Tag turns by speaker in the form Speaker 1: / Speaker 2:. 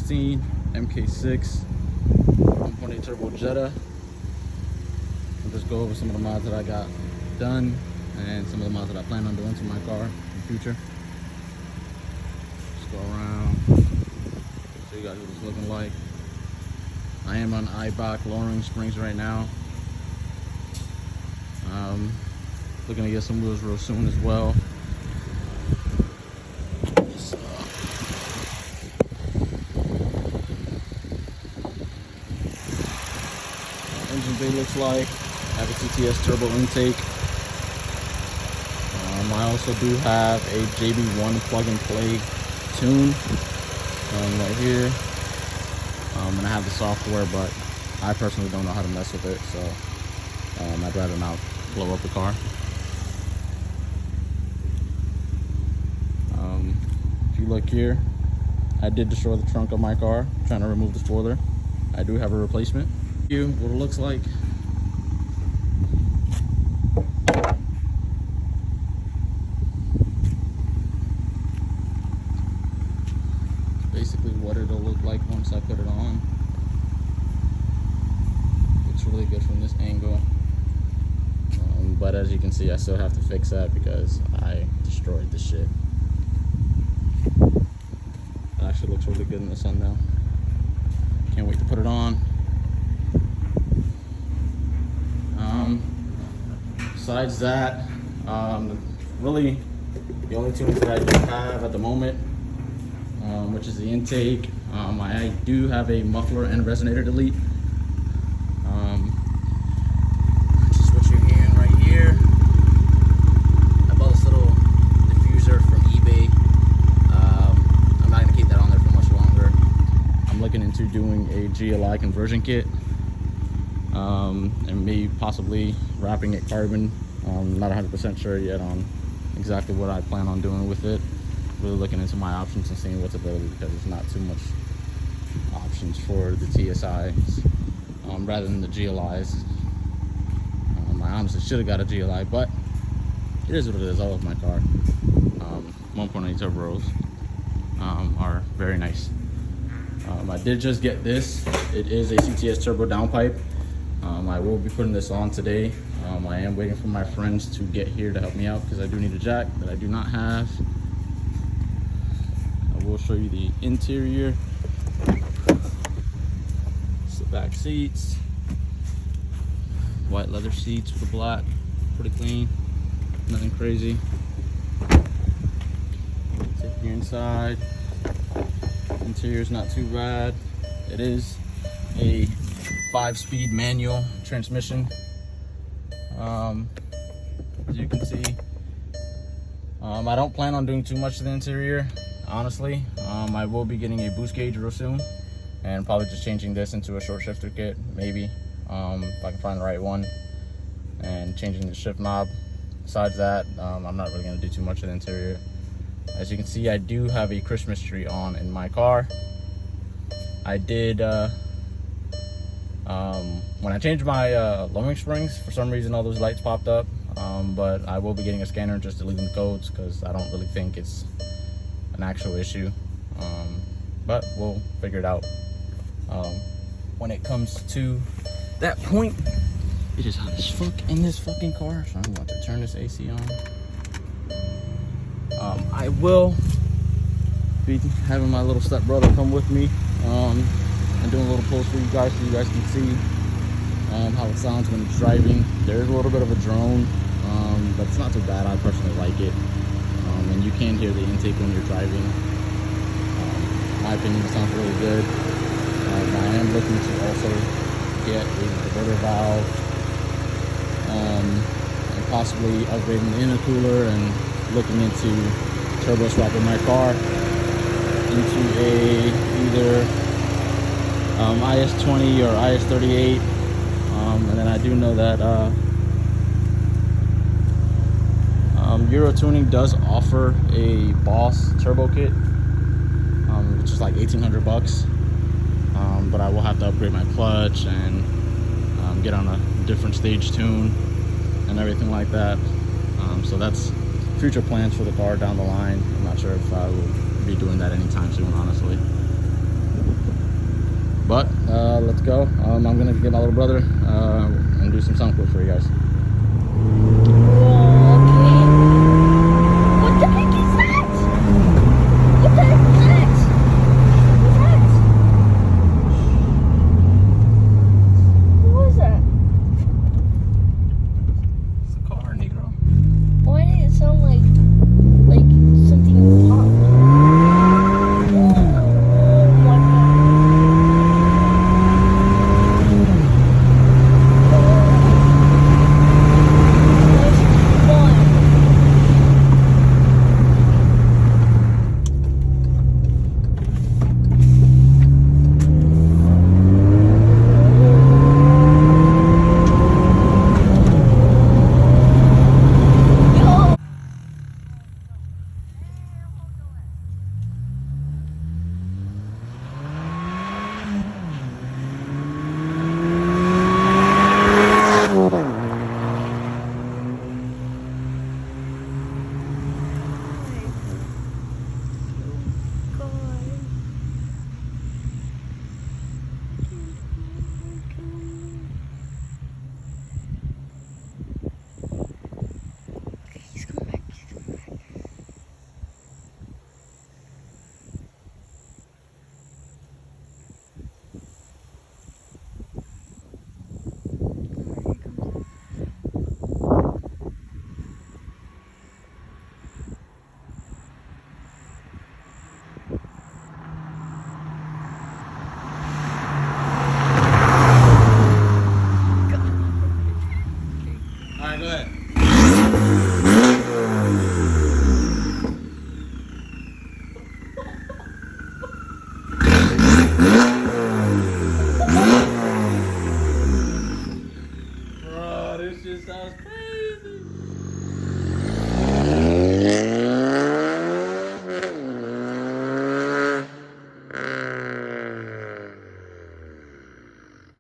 Speaker 1: 2016 Mk6 1.8 Turbo Jetta. I'll just go over some of the mods that I got done and some of the mods that I plan on doing to my car in the future. Just go around, show you guys what it's looking like. I am on iBox lowering springs right now. Looking to get some wheels real soon as well. Engine bay looks like. I have a TTS turbo intake. I also do have a JB1 plug and play tune right here. And I have the software, but I personally don't know how to mess with it, so I'd rather not blow up the car. If you look here, I did destroy the trunk of my car trying to remove the spoiler. I do have a replacement. Here, what it looks like. Basically what it'll look like once I put it on. Looks really good from this angle. But as you can see, I still have to fix that because I destroyed the shit. It actually looks really good in the sun now. Can't wait to put it on. Besides that, really the only tunes that I do have at the moment, which is the intake. I do have a muffler and resonator delete. Which is what you're hearing right here. I bought this little diffuser from eBay. I'm not gonna keep that on there for much longer. I'm looking into doing a GLI conversion kit, and maybe possibly wrapping it carbon. Not 100% sure yet on exactly what I plan on doing with it. Really looking into my options and seeing what's available because there's not too much options for the TSIs rather than the GLIs. I honestly should have got a GLI, but it is what it is. I love my car. 1.8 turbos are very nice. I did just get this. It is a CTS turbo downpipe. I will be putting this on today. I am waiting for my friends to get here to help me out because I do need a jack that I do not have. I will show you the interior. It's the back seats. White leather seats with the black. Pretty clean. Nothing crazy. Take you inside. Interior's not too bad. It is a 5-speed manual transmission. As you can see, I don't plan on doing too much to the interior, honestly. I will be getting a boost gauge real soon and probably just changing this into a short shifter kit, maybe, if I can find the right one, and changing the shift knob. Besides that, I'm not really going to do too much of the interior. As you can see, I do have a Christmas tree on in my car. I did when I changed my lowering springs, for some reason all those lights popped up, but I will be getting a scanner just deleting the codes because I don't really think it's an actual issue, but we'll figure it out when it comes to that point. It is hot as fuck in this fucking car, so I'm about to turn this AC on. I will be having my little stepbrother come with me and doing a little pulse for you guys so you guys can see how it sounds when it's driving. There is a little bit of a drone, but it's not too bad. I personally like it, and you can hear the intake when you're driving. In my opinion, it sounds really good. I am looking to also get a diverter valve and possibly upgrading the intercooler and looking into turbo swapping my car into a either IS-20 or IS-38, and then I do know that Euro Tuning does offer a Boss turbo kit, which is like 1,800 bucks, but I will have to upgrade my clutch and get on a different stage tune and everything like that. So that's future plans for the car down the line. I'm not sure if I will be doing that anytime soon, honestly. But let's go. I'm gonna get my little brother and do some sound clips for you guys.